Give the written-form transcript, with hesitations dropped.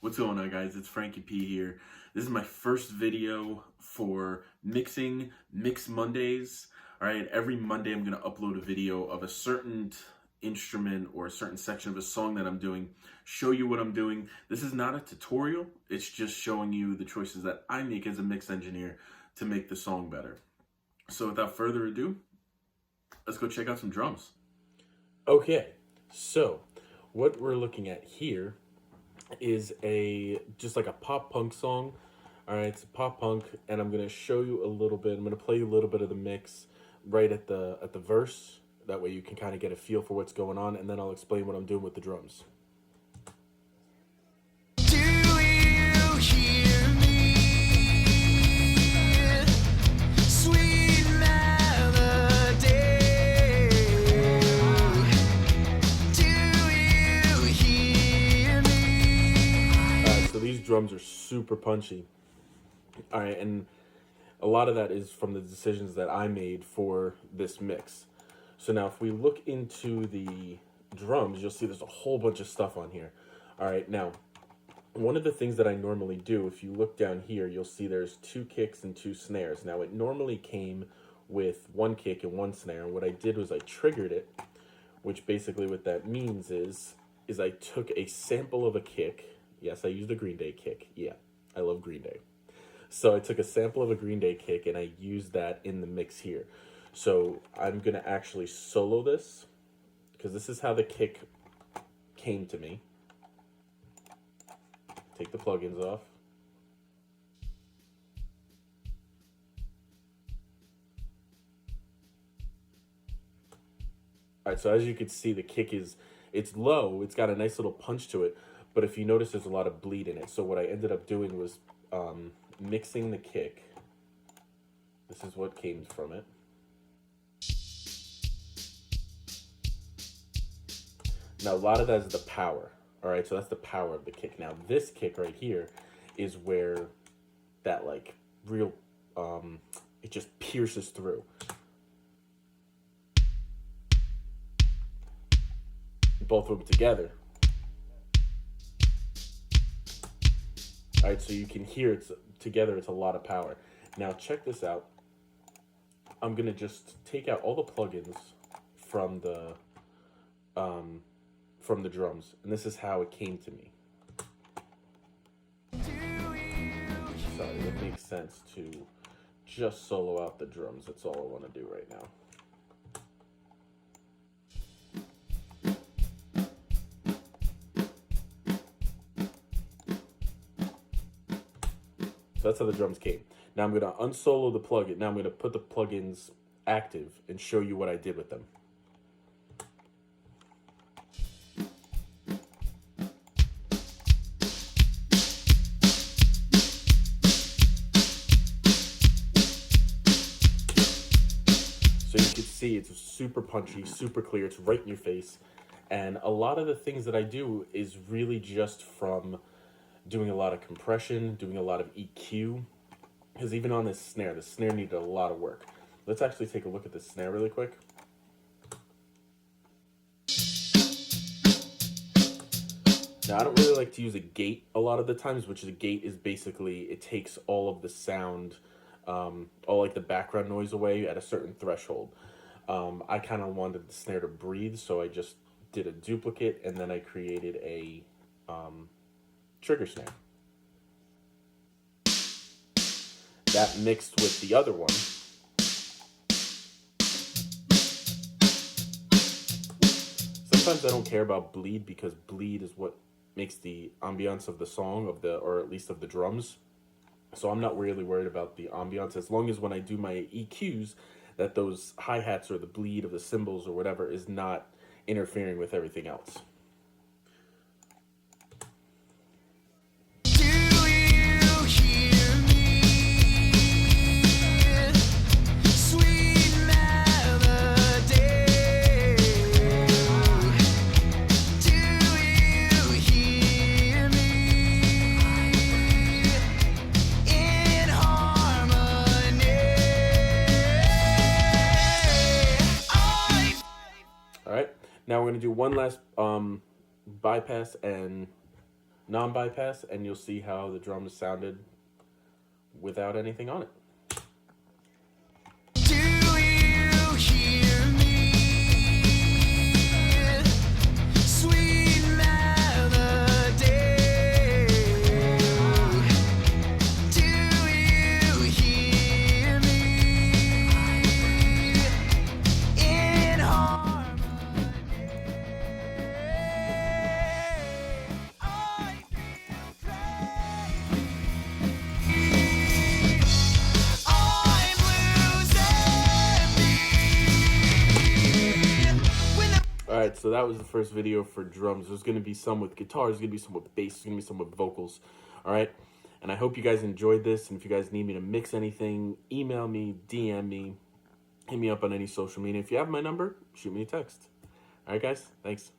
What's going on, guys? It's Frankie P here. This is my first video for mixing Mix Mondays. All right, every Monday I'm going to upload a video of a certain instrument or a certain section of a song that I'm doing, show you what I'm doing. This is not a tutorial. It's just showing you the choices that I make as a mix engineer to make the song better. So without further ado, let's go check out some drums. Okay, so what we're looking at here is just like a pop punk song. All right, it's a pop punk, and I'm gonna show you a little bit. I'm gonna play you a little bit of the mix right at the verse. That way you can kind of get a feel for what's going on, and then I'll explain what I'm doing with the drums. These drums are super punchy. All right, and a lot of that is from the decisions that I made for this mix. So now if we look into the drums, you'll see there's a whole bunch of stuff on here. All right, now one of the things that I normally do, if you look down here, you'll see there's 2 kicks and 2 snares. Now it normally came with 1 kick and 1 snare, and what I did was I triggered it, which basically what that means is I took a sample of a kick. Yes, I used a Green Day kick. Yeah, I love Green Day. So I took a sample of a Green Day kick and I used that in the mix here. So I'm going to actually solo this because this is how the kick came to me. Take the plugins off. All right, so as you can see, the kick it's low. It's got a nice little punch to it. But if you notice, there's a lot of bleed in it. So what I ended up doing was mixing the kick. This is what came from it. Now, a lot of that is the power. All right, so that's the power of the kick. Now, this kick right here is where that, like, real, it just pierces through. Both of them together. All right, so you can hear it's together. It's a lot of power. Now check this out. I'm gonna just take out all the plugins from the drums, and this is how it came to me. Sorry, it makes sense to just solo out the drums. That's all I want to do right now. So that's how the drums came. Now I'm going to unsolo the plugin. Now I'm going to put the plugins active and show you what I did with them. So you can see it's super punchy, super clear. It's right in your face. And a lot of the things that I do is really just from doing a lot of compression, doing a lot of EQ, because even on this snare, the snare needed a lot of work. Let's actually take a look at the snare really quick. Now, I don't really like to use a gate a lot of the times, which is a gate is basically, it takes all of the sound, all like the background noise away at a certain threshold. I kind of wanted the snare to breathe, so I just did a duplicate, and then I created a trigger snare. That mixed with the other one. Sometimes I don't care about bleed because bleed is what makes the ambiance of the song, or at least of the drums. So I'm not really worried about the ambiance as long as when I do my EQs that those hi-hats or the bleed of the cymbals or whatever is not interfering with everything else. Now we're going to do one last bypass and non-bypass, and you'll see how the drums sounded without anything on it. Do you hear me? Sweet melody. Do you hear me? In harmony. I feel crazy. I'm losing me. When the Alright, so that was the first video for drums. There's going to be some with guitar, there's going to be some with bass, there's going to be some with vocals. Alright, and I hope you guys enjoyed this, and if you guys need me to mix anything, email me, DM me, hit me up on any social media. If you have my number, shoot me a text. Alright guys, thanks.